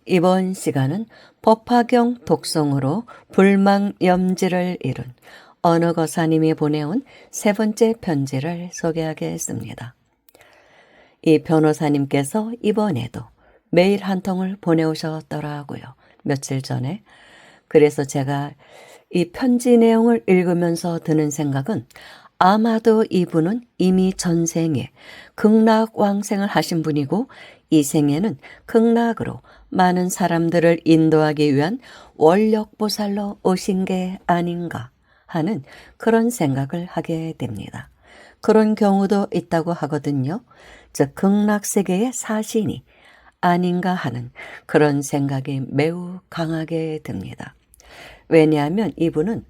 이번 시간은 법화경 독송으로 불망염지를 이룬 어느 거사님이 보내온 세 번째 편지를 소개하겠습니다. 이 변호사님께서 이번에도 메일 한 통을 보내오셨더라고요. 며칠 전에. 그래서 제가 이 편지 내용을 읽으면서 드는 생각은 아마도 이분은 이미 전생에 극락왕생을 하신 분이고 이 생에는 극락으로 많은 사람들을 인도하기 위한 원력보살로 오신 게 아닌가 하는 그런 생각을 하게 됩니다. 그런 경우도 있다고 하거든요. 즉 극락세계의 사신이 아닌가 하는 그런 생각이 매우 강하게 듭니다. 왜냐하면 이분은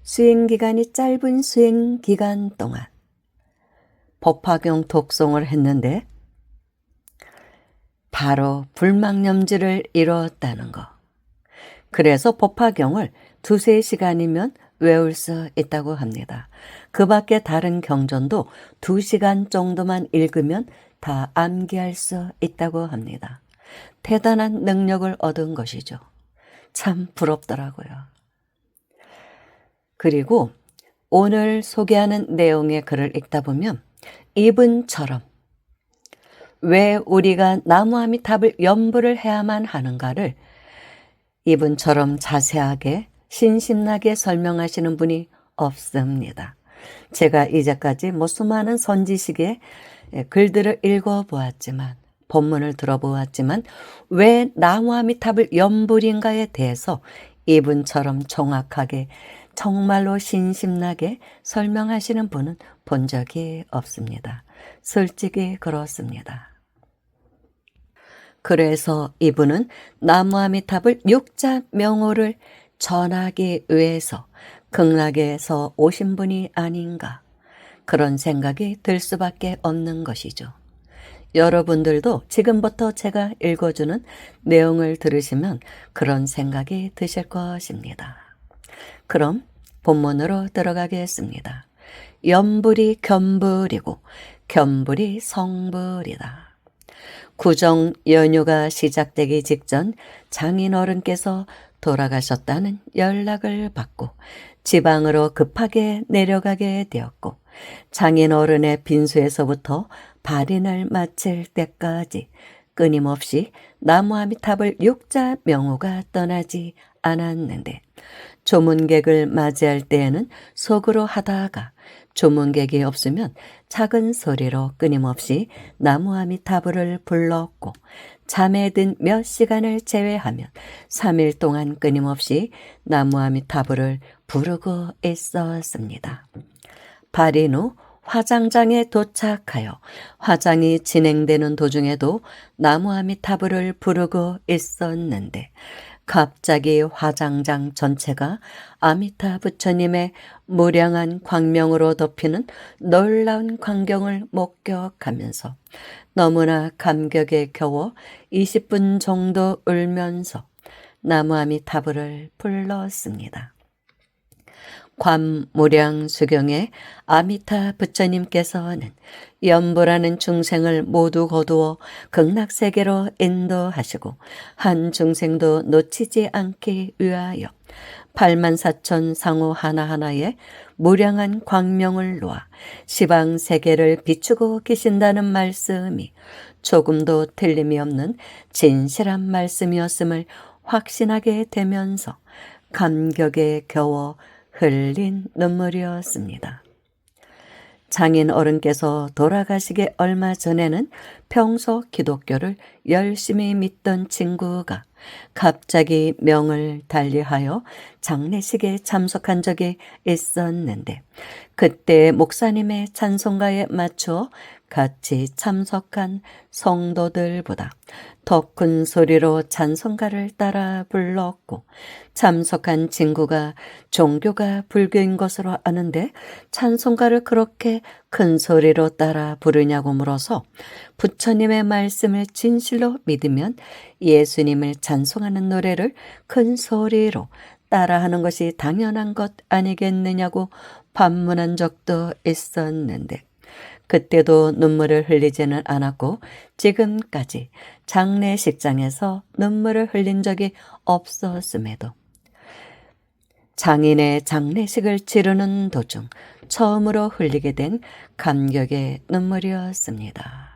수행기간이 짧은 수행기간 동안 법화경 독송을 했는데 바로 불망염지를 이뤘다는 거. 그래서 법화경을 2-3시간이면 외울 수 있다고 합니다. 그 밖에 다른 경전도 2시간 정도만 읽으면 다 암기할 수 있다고 합니다. 대단한 능력을 얻은 것이죠. 참 부럽더라고요. 그리고 오늘 소개하는 내용의 글을 읽다 보면 이분처럼 왜 우리가 나무아미탑을 염불을 해야만 하는가를 이분처럼 자세하게 신신나게 설명하시는 분이 없습니다. 제가 이제까지 수많은 선지식의 글들을 읽어보았지만 본문을 들어보았지만 왜 나무아미탑을 염불인가에 대해서 이분처럼 정확하게 정말로 신심나게 설명하시는 분은 본 적이 없습니다. 솔직히 그렇습니다. 그래서 이분은 나무아미탑을 육자 명호를 전하기 위해서 극락에서 오신 분이 아닌가 그런 생각이 들 수밖에 없는 것이죠. 여러분들도 지금부터 제가 읽어주는 내용을 들으시면 그런 생각이 드실 것입니다. 그럼 본문으로 들어가겠습니다. 염불이 겸불이고 겸불이 성불이다. 구정 연휴가 시작되기 직전 장인어른께서 돌아가셨다는 연락을 받고 지방으로 급하게 내려가게 되었고 장인어른의 빈소에서부터 발인을 마칠 때까지 끊임없이 나무아미탑을 육자 명호가 떠나지 않았는데 조문객을 맞이할 때에는 속으로 하다가 조문객이 없으면 작은 소리로 끊임없이 나무아미타불을 불렀고 잠에 든 몇 시간을 제외하면 3일 동안 끊임없이 나무아미타불을 부르고 있었습니다. 발인 후 화장장에 도착하여 화장이 진행되는 도중에도 나무아미타불을 부르고 있었는데 갑자기 화장장 전체가 아미타 부처님의 무량한 광명으로 덮이는 놀라운 광경을 목격하면서 너무나 감격에 겨워 20분 정도 울면서 나무아미타불을 불렀습니다. 관무량 수경에 아미타 부처님께서는 염불하는 중생을 모두 거두어 극락세계로 인도하시고 한 중생도 놓치지 않기 위하여 84,000 상호 하나하나에 무량한 광명을 놓아 시방세계를 비추고 계신다는 말씀이 조금도 틀림이 없는 진실한 말씀이었음을 확신하게 되면서 감격에 겨워 흘린 눈물이었습니다. 장인 어른께서 돌아가시기 얼마 전에는 평소 기독교를 열심히 믿던 친구가 갑자기 명을 달리하여 장례식에 참석한 적이 있었는데 그때 목사님의 찬송가에 맞추어 같이 참석한 성도들보다 더 큰 소리로 찬송가를 따라 불렀고 참석한 친구가 종교가 불교인 것으로 아는데 찬송가를 그렇게 큰 소리로 따라 부르냐고 물어서 부처님의 말씀을 진실로 믿으면 예수님을 찬송하는 노래를 큰 소리로 따라하는 것이 당연한 것 아니겠느냐고 반문한 적도 있었는데 그때도 눈물을 흘리지는 않았고 지금까지 장례식장에서 눈물을 흘린 적이 없었음에도 장인의 장례식을 치르는 도중 처음으로 흘리게 된 감격의 눈물이었습니다.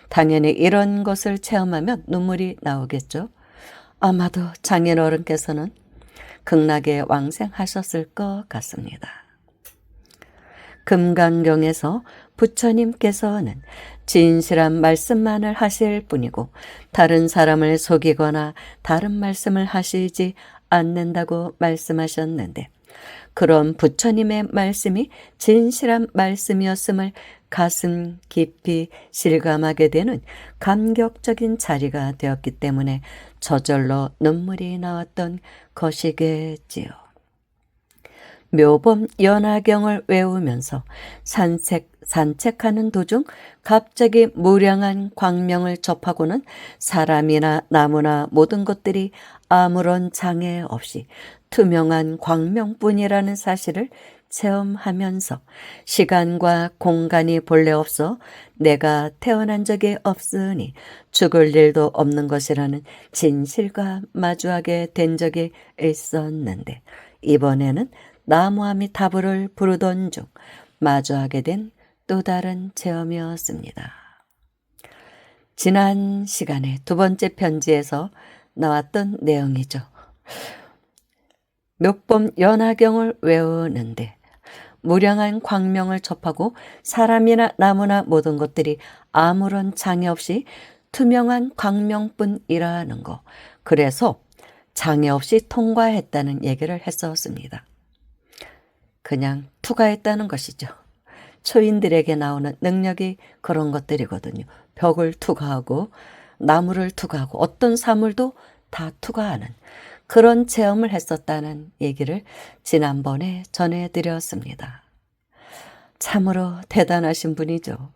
당연히 이런 것을 체험하면 눈물이 나오겠죠. 아마도 장인 어른께서는 극락에 왕생하셨을 것 같습니다. 금강경에서 부처님께서는 진실한 말씀만을 하실 뿐이고 다른 사람을 속이거나 다른 말씀을 하시지 않는다고 말씀하셨는데, 그런 부처님의 말씀이 진실한 말씀이었음을 가슴 깊이 실감하게 되는 감격적인 자리가 되었기 때문에 저절로 눈물이 나왔던 것이겠지요. 묘범 연화경을 외우면서 산책하는 도중 갑자기 무량한 광명을 접하고는 사람이나 나무나 모든 것들이 아무런 장애 없이 투명한 광명뿐이라는 사실을 체험하면서 시간과 공간이 본래 없어 내가 태어난 적이 없으니 죽을 일도 없는 것이라는 진실과 마주하게 된 적이 있었는데, 이번에는 나무아미타불을 부르던 중 마주하게 된 또 다른 체험이었습니다. 지난 시간에 두 번째 편지에서 나왔던 내용이죠. 묘범 연화경을 외우는데 무량한 광명을 접하고 사람이나 나무나 모든 것들이 아무런 장애 없이 투명한 광명뿐이라는 거, 그래서 장애 없이 통과했다는 얘기를 했었습니다. 그냥 투과했다는 것이죠. 초인들에게 나오는 능력이 그런 것들이거든요. 벽을 투과하고 나무를 투과하고 어떤 사물도 다 투과하는 그런 체험을 했었다는 얘기를 지난번에 전해드렸습니다. 참으로 대단하신 분이죠.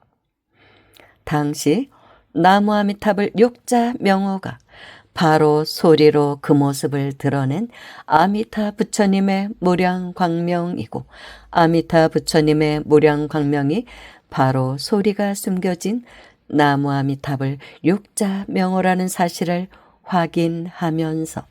당시 나무아미타불 육자 명호가 바로 소리로 그 모습을 드러낸 아미타 부처님의 무량광명이고, 아미타 부처님의 무량광명이 바로 소리가 숨겨진 나무아미타불 육자 명호라는 사실을 확인하면서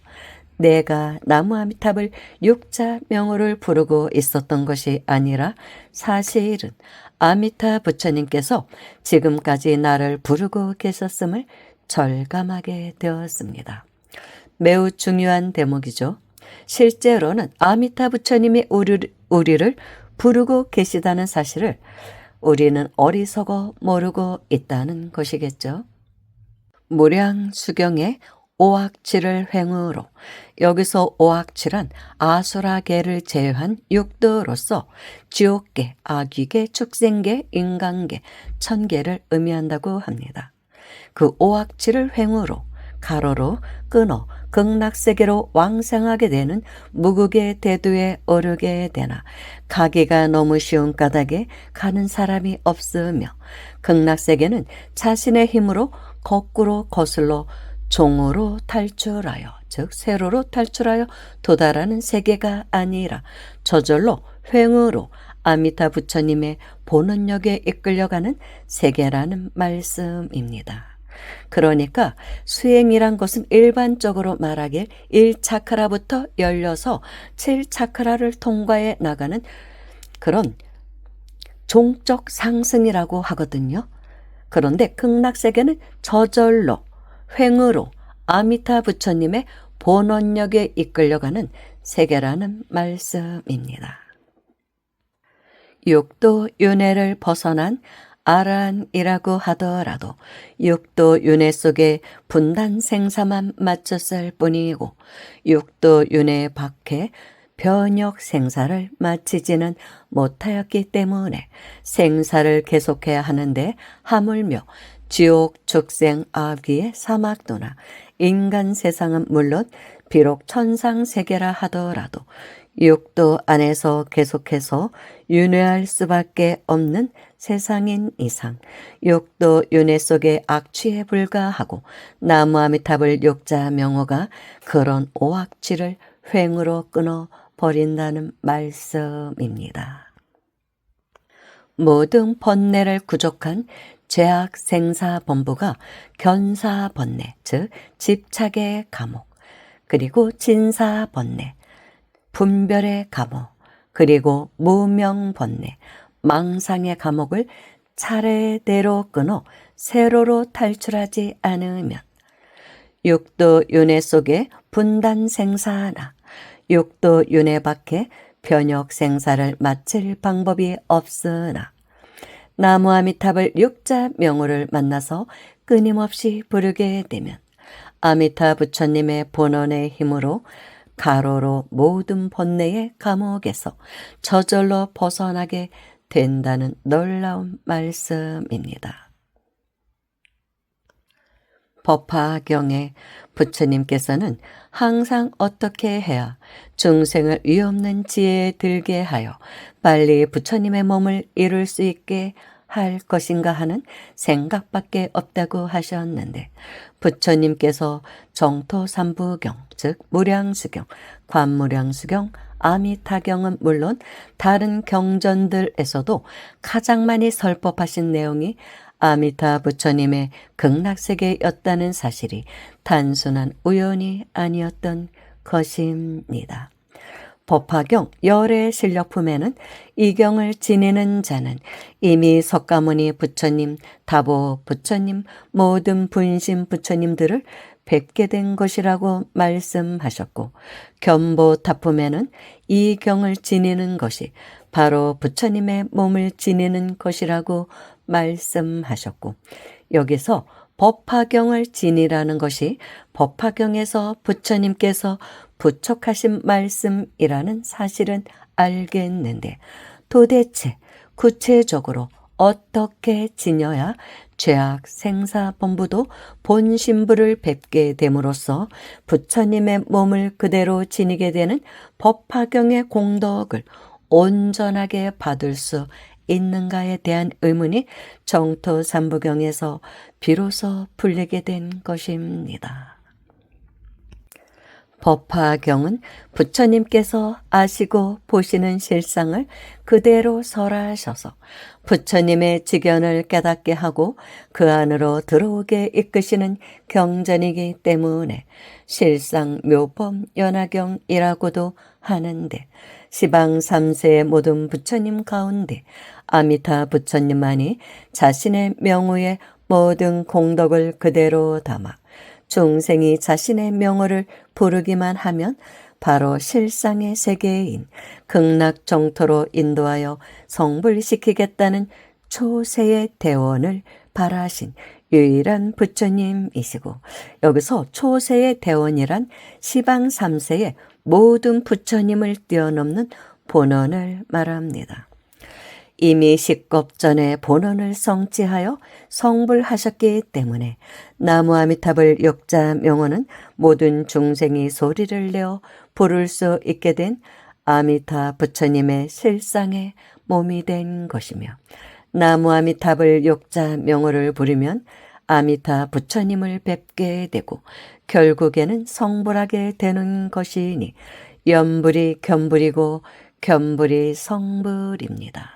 내가 나무아미타불 육자 명호를 부르고 있었던 것이 아니라 사실은 아미타 부처님께서 지금까지 나를 부르고 계셨음을 절감하게 되었습니다. 매우 중요한 대목이죠. 실제로는 아미타 부처님이 우리를 부르고 계시다는 사실을 우리는 어리석어 모르고 있다는 것이겠죠. 무량수경의 오악칠을 횡으로, 여기서 오악칠은 아수라계를 제외한 육도로서 지옥계, 아귀계, 축생계, 인간계, 천계를 의미한다고 합니다. 그 오악칠을 횡으로, 가로로 끊어 극락세계로 왕생하게 되는 무극의 대두에 오르게 되나 가기가 너무 쉬운 까닭에 가는 사람이 없으며, 극락세계는 자신의 힘으로 거꾸로 거슬러 종으로 탈출하여, 즉 세로로 탈출하여 도달하는 세계가 아니라 저절로 횡으로 아미타 부처님의 본원력에 이끌려가는 세계라는 말씀입니다. 그러니까 수행이란 것은 일반적으로 말하길 1차크라부터 열려서 7차크라를 통과해 나가는 그런 종적 상승이라고 하거든요. 그런데 극락세계는 저절로 횡으로 아미타 부처님의 본원력에 이끌려가는 세계라는 말씀입니다. 육도 윤회를 벗어난 아란이라고 하더라도 육도 윤회 속에 분단 생사만 마쳤을 뿐이고, 육도 윤회 밖에 변역 생사를 마치지는 못하였기 때문에 생사를 계속해야 하는데, 하물며 지옥, 축생, 아귀의 사막도나 인간 세상은 물론 비록 천상세계라 하더라도 육도 안에서 계속해서 윤회할 수밖에 없는 세상인 이상 육도 윤회 속의 악취에 불과하고 나무아미타불 육자 명호가 그런 오악취를 횡으로 끊어 버린다는 말씀입니다. 모든 번뇌를 구족한 죄악생사본부가 견사번뇌, 즉 집착의 감옥, 그리고 진사번뇌, 분별의 감옥, 그리고 무명번뇌, 망상의 감옥을 차례대로 끊어 세로로 탈출하지 않으면 육도 윤회 속에 분단 생사나 육도 윤회 밖에 변혁 생사를 마칠 방법이 없으나 나무아미탑을 육자 명호를 만나서 끊임없이 부르게 되면 아미타 부처님의 본원의 힘으로 가로로 모든 번뇌의 감옥에서 저절로 벗어나게 된다는 놀라운 말씀입니다. 법화경에 부처님께서는 항상 어떻게 해야 중생을 위없는 지혜에 들게 하여 빨리 부처님의 몸을 이룰 수 있게 할 것인가 하는 생각밖에 없다고 하셨는데, 부처님께서 정토삼부경, 즉 무량수경, 관무량수경, 아미타경은 물론 다른 경전들에서도 가장 많이 설법하신 내용이 아미타 부처님의 극락세계였다는 사실이 단순한 우연이 아니었던 것입니다. 법화경 열의 실력품에는 이 경을 지니는 자는 이미 석가모니 부처님, 다보 부처님, 모든 분신 부처님들을 뵙게 된 것이라고 말씀하셨고, 견보타품에는 이 경을 지니는 것이 바로 부처님의 몸을 지니는 것이라고 말씀하셨고, 여기서 법화경을 지니라는 것이 법화경에서 부처님께서 부촉하신 말씀이라는 사실은 알겠는데, 도대체 구체적으로 어떻게 지녀야 죄악 생사본부도 본신부를 뵙게 됨으로써 부처님의 몸을 그대로 지니게 되는 법화경의 공덕을 온전하게 받을 수 있는가에 대한 의문이 정토삼부경에서 비로소 풀리게 된 것입니다. 법화경은 부처님께서 아시고 보시는 실상을 그대로 설하셔서 부처님의 지견을 깨닫게 하고 그 안으로 들어오게 이끄시는 경전이기 때문에 실상묘법 연화경이라고도 하는데, 시방 3세의 모든 부처님 가운데 아미타 부처님만이 자신의 명호의 모든 공덕을 그대로 담아 중생이 자신의 명호를 부르기만 하면 바로 실상의 세계인 극락정토로 인도하여 성불시키겠다는 초세의 대원을 발하신 유일한 부처님이시고, 여기서 초세의 대원이란 시방 3세의 모든 부처님을 뛰어넘는 본원을 말합니다. 이미 식겁전에 본원을 성취하여 성불하셨기 때문에 나무아미탑을 육자 명호는 모든 중생이 소리를 내어 부를 수 있게 된 아미타 부처님의 실상의 몸이 된 것이며, 나무아미탑을 육자 명호를 부르면 아미타 부처님을 뵙게 되고 결국에는 성불하게 되는 것이니 연불이 견불이고 견불이 성불입니다.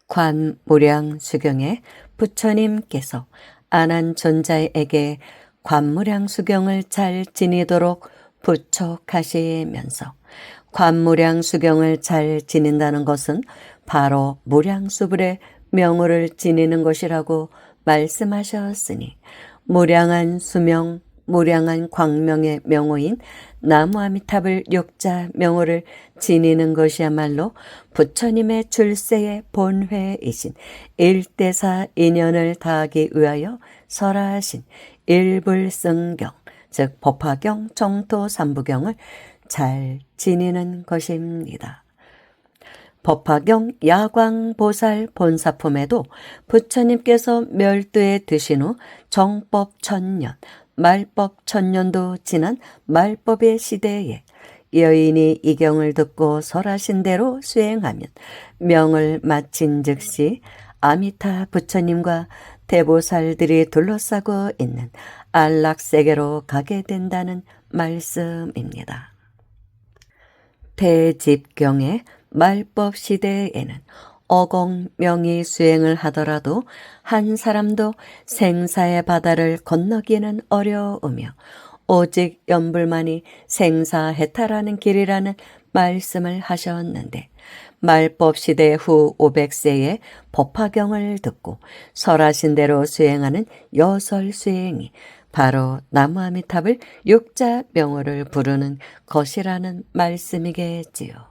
관무량수경에 부처님께서 안한존자에게 관무량수경을 잘 지니도록 부촉하시면서, 관무량수경을 잘 지닌다는 것은 바로 무량수불의 명호를 지니는 것이라고 말씀하셨으니, 무량한 수명, 무량한 광명의 명호인 나무아미탑을 육자 명호를 지니는 것이야말로 부처님의 출세의 본회이신 일대사 인연을 다하기 위하여 설하신 일불승경, 즉 법화경, 정토삼부경을 잘 지니는 것입니다. 법화경 야광보살 본사품에도 부처님께서 멸두에 드신 후 정법 1000년, 말법 1000년도 지난 말법의 시대에 여인이 이 경을 듣고 설하신 대로 수행하면 명을 마친 즉시 아미타 부처님과 대보살들이 둘러싸고 있는 안락세계로 가게 된다는 말씀입니다. 대집경에 말법 시대에는 어공명의 수행을 하더라도 한 사람도 생사의 바다를 건너기는 어려우며 오직 연불만이 생사해탈하는 길이라는 말씀을 하셨는데, 말법 시대 후 500세에 법화경을 듣고 설하신 대로 수행하는 여설 수행이 바로 나무아미탑을 육자명호를 부르는 것이라는 말씀이겠지요.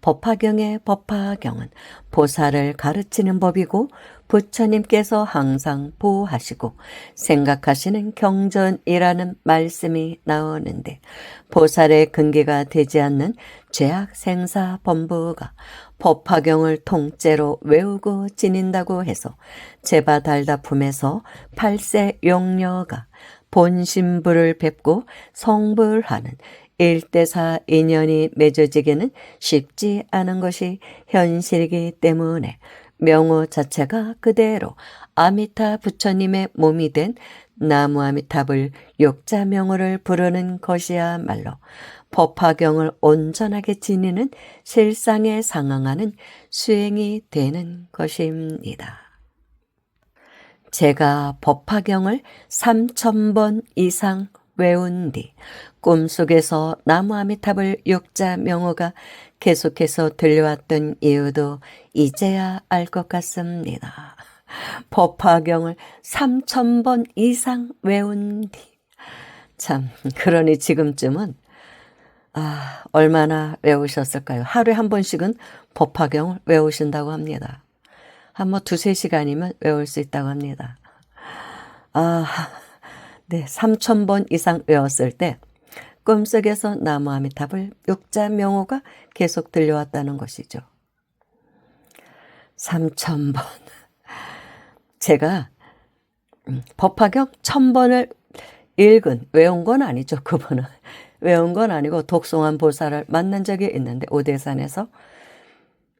법화경의 법화경은 보살을 가르치는 법이고 부처님께서 항상 보호하시고 생각하시는 경전이라는 말씀이 나오는데, 보살의 근기가 되지 않는 죄악생사 범부가 법화경을 통째로 외우고 지닌다고 해서 제바달다품에서 8세 용녀가 본심부를 뵙고 성불하는 1대4 인연이 맺어지기는 쉽지 않은 것이 현실이기 때문에 명호 자체가 그대로 아미타 부처님의 몸이 된 나무아미탑을 육자명호를 부르는 것이야말로 법화경을 온전하게 지니는 실상에 상응하는 수행이 되는 것입니다. 제가 법화경을 3000번 이상 외운 뒤 꿈속에서 나무아미탑을 육자명호가 계속해서 들려왔던 이유도 이제야 알 것 같습니다. 법화경을 3000번 이상 외운 뒤. 참, 그러니 지금쯤은 얼마나 외우셨을까요? 하루에 한 번씩은 법화경을 외우신다고 합니다. 한 2-3시간이면 외울 수 있다고 합니다. 네, 3000번 이상 외웠을 때 꿈속에서 나무아미탑을 육자명호가 계속 들려왔다는 것이죠. 3000번. 제가 법화경 1000번을 외운 건 아니죠. 그분은 외운 건 아니고 독송한 보살을 만난 적이 있는데, 오대산에서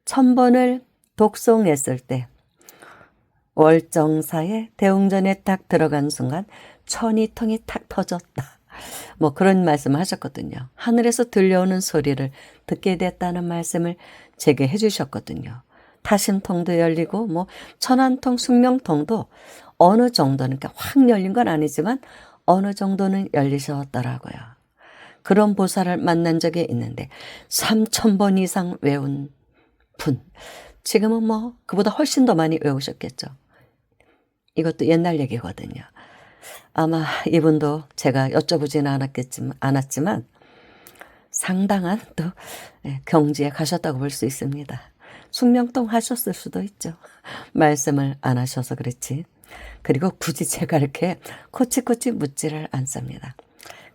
1000번을 독송했을 때 월정사에 대웅전에 딱 들어간 순간 천이통이 탁 터졌다, 뭐 그런 말씀을 하셨거든요. 하늘에서 들려오는 소리를 듣게 됐다는 말씀을 제게 해주셨거든요. 타심통도 열리고 뭐 천안통, 숙명통도 어느 정도는, 그러니까 확 열린 건 아니지만 어느 정도는 열리셨더라고요. 그런 보살을 만난 적이 있는데 3000번 이상 외운 분, 지금은 뭐 그보다 훨씬 더 많이 외우셨겠죠. 이것도 옛날 얘기거든요. 아마 이분도 제가 여쭤보지는 않았지만 상당한 또 경지에 가셨다고 볼 수 있습니다. 숙명통 하셨을 수도 있죠. 말씀을 안 하셔서 그렇지. 그리고 굳이 제가 이렇게 코치코치 묻지를 않습니다.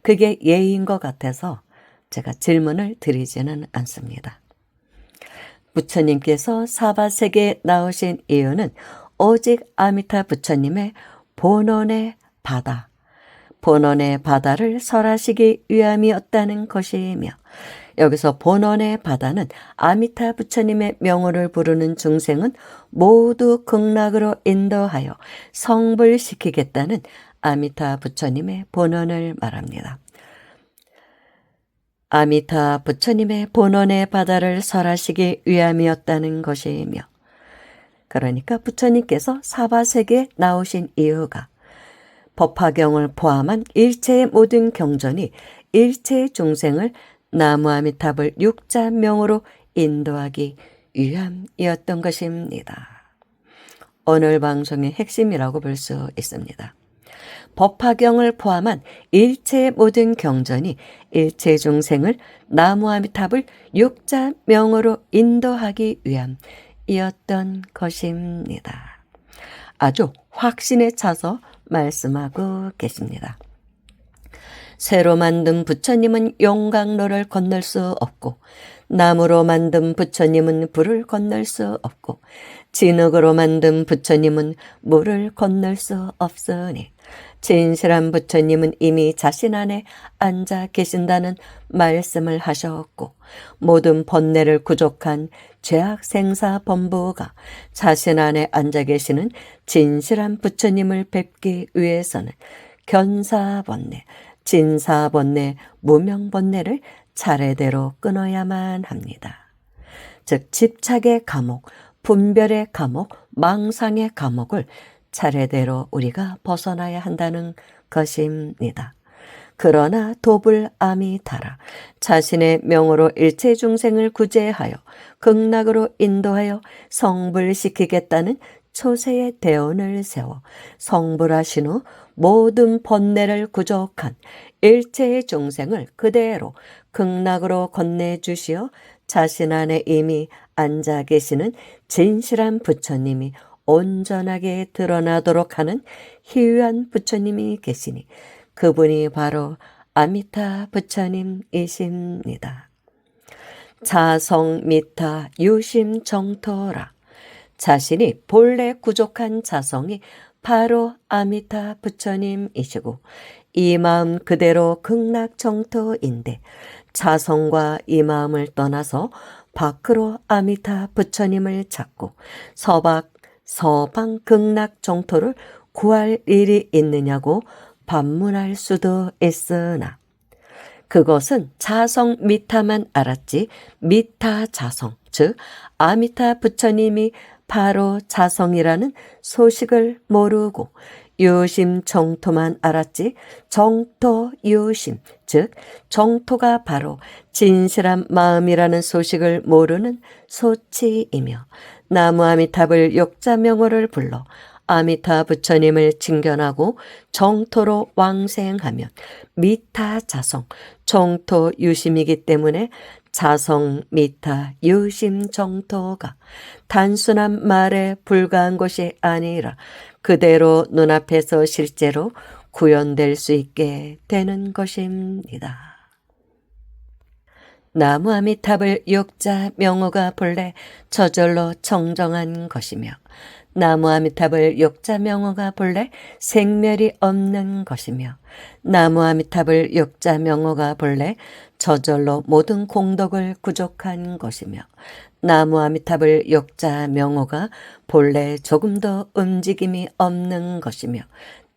그게 예의인 것 같아서 제가 질문을 드리지는 않습니다. 부처님께서 사바세계에 나오신 이유는 오직 아미타 부처님의 본원의 바다, 본원의 바다를 설하시기 위함이었다는 것이며, 여기서 본원의 바다는 아미타 부처님의 명호를 부르는 중생은 모두 극락으로 인도하여 성불시키겠다는 아미타 부처님의 본원을 말합니다. 아미타 부처님의 본원의 바다를 설하시기 위함이었다는 것이며, 그러니까 부처님께서 사바세계에 나오신 이유가 법화경을 포함한 일체의 모든 경전이 일체의 중생을 나무아미탑을 육자명호로 인도하기 위함이었던 것입니다. 오늘 방송의 핵심이라고 볼 수 있습니다. 법화경을 포함한 일체의 모든 경전이 일체 중생을 나무아미탑을 육자명호로 인도하기 위함이었던 것입니다. 아주 확신에 차서 말씀하고 계십니다. 쇠로 만든 부처님은 용광로를 건널 수 없고, 나무로 만든 부처님은 불을 건널 수 없고, 진흙으로 만든 부처님은 물을 건널 수 없으니 진실한 부처님은 이미 자신 안에 앉아 계신다는 말씀을 하셨고, 모든 번뇌를 구족한 죄악 생사 범부가 자신 안에 앉아 계시는 진실한 부처님을 뵙기 위해서는 견사번뇌, 진사번뇌, 무명번뇌를 차례대로 끊어야만 합니다. 즉 집착의 감옥, 분별의 감옥, 망상의 감옥을 차례대로 우리가 벗어나야 한다는 것입니다. 그러나 도불 아미타라 자신의 명으로 일체 중생을 구제하여 극락으로 인도하여 성불시키겠다는 초세의 대원을 세워 성불하신 후 모든 번뇌를 구족한 일체의 중생을 그대로 극락으로 건네주시어 자신 안에 이미 앉아 계시는 진실한 부처님이 온전하게 드러나도록 하는 희유한 부처님이 계시니 그분이 바로 아미타 부처님이십니다. 자성 미타 유심 정토라 자신이 본래 구족한 자성이 바로 아미타 부처님이시고 이 마음 그대로 극락 정토인데 자성과 이 마음을 떠나서 밖으로 아미타 부처님을 찾고 서방 극락 정토를 구할 일이 있느냐고 반문할 수도 있으나 그것은 자성 미타만 알았지 미타 자성 즉 아미타 부처님이 바로 자성이라는 소식을 모르고 유심 정토만 알았지 정토 유심 즉 정토가 바로 진실한 마음이라는 소식을 모르는 소치이며 나무 아미탑을 욕자명호를 불러 아미타 부처님을 징견하고 정토로 왕생하면 미타 자성 정토 유심이기 때문에 자성 미타 유심 정토가 단순한 말에 불과한 것이 아니라 그대로 눈앞에서 실제로 구현될 수 있게 되는 것입니다. 나무 아미탑을 욕자 명호가 본래 저절로 청정한 것이며 나무 아미탑을 욕자 명호가 본래 생멸이 없는 것이며 나무 아미탑을 욕자 명호가 본래 저절로 모든 공덕을 구족한 것이며 나무 아미탑을 욕자 명호가 본래 조금도 움직임이 없는 것이며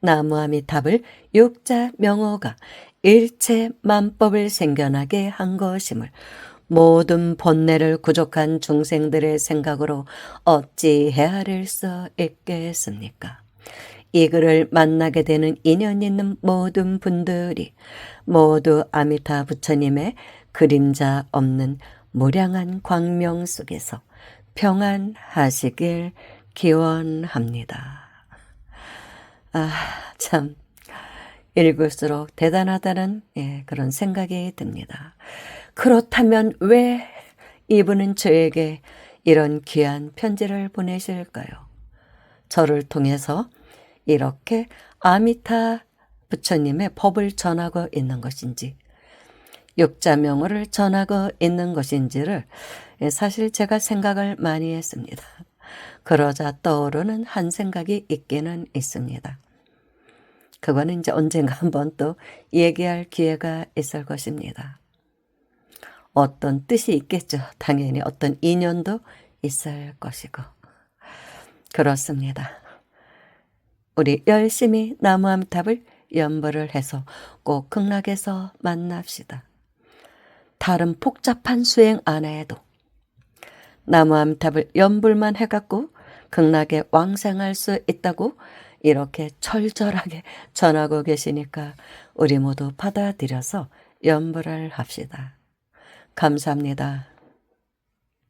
나무 아미탑을 욕자 명호가 일체 만법을 생겨나게 한 것임을 모든 번뇌를 구족한 중생들의 생각으로 어찌 헤아릴 수 있겠습니까? 이 글을 만나게 되는 인연 있는 모든 분들이 모두 아미타 부처님의 그림자 없는 무량한 광명 속에서 평안하시길 기원합니다. 참 읽을수록 대단하다는 그런 생각이 듭니다. 그렇다면 왜 이분은 저에게 이런 귀한 편지를 보내실까요? 저를 통해서 이렇게 아미타 부처님의 법을 전하고 있는 것인지 육자명호를 전하고 있는 것인지를 사실 제가 생각을 많이 했습니다. 그러자 떠오르는 한 생각이 있기는 있습니다. 그거는 이제 언젠가 한번 또 얘기할 기회가 있을 것입니다. 어떤 뜻이 있겠죠. 당연히 어떤 인연도 있을 것이고. 그렇습니다. 우리 열심히 나무 아미탑을 연불을 해서 꼭 극락에서 만납시다. 다른 복잡한 수행 안 해도 나무 아미탑을 연불만 해갖고 극락에 왕생할 수 있다고 이렇게 철저하게 전하고 계시니까 우리 모두 받아들여서 연불을 합시다. 감사합니다.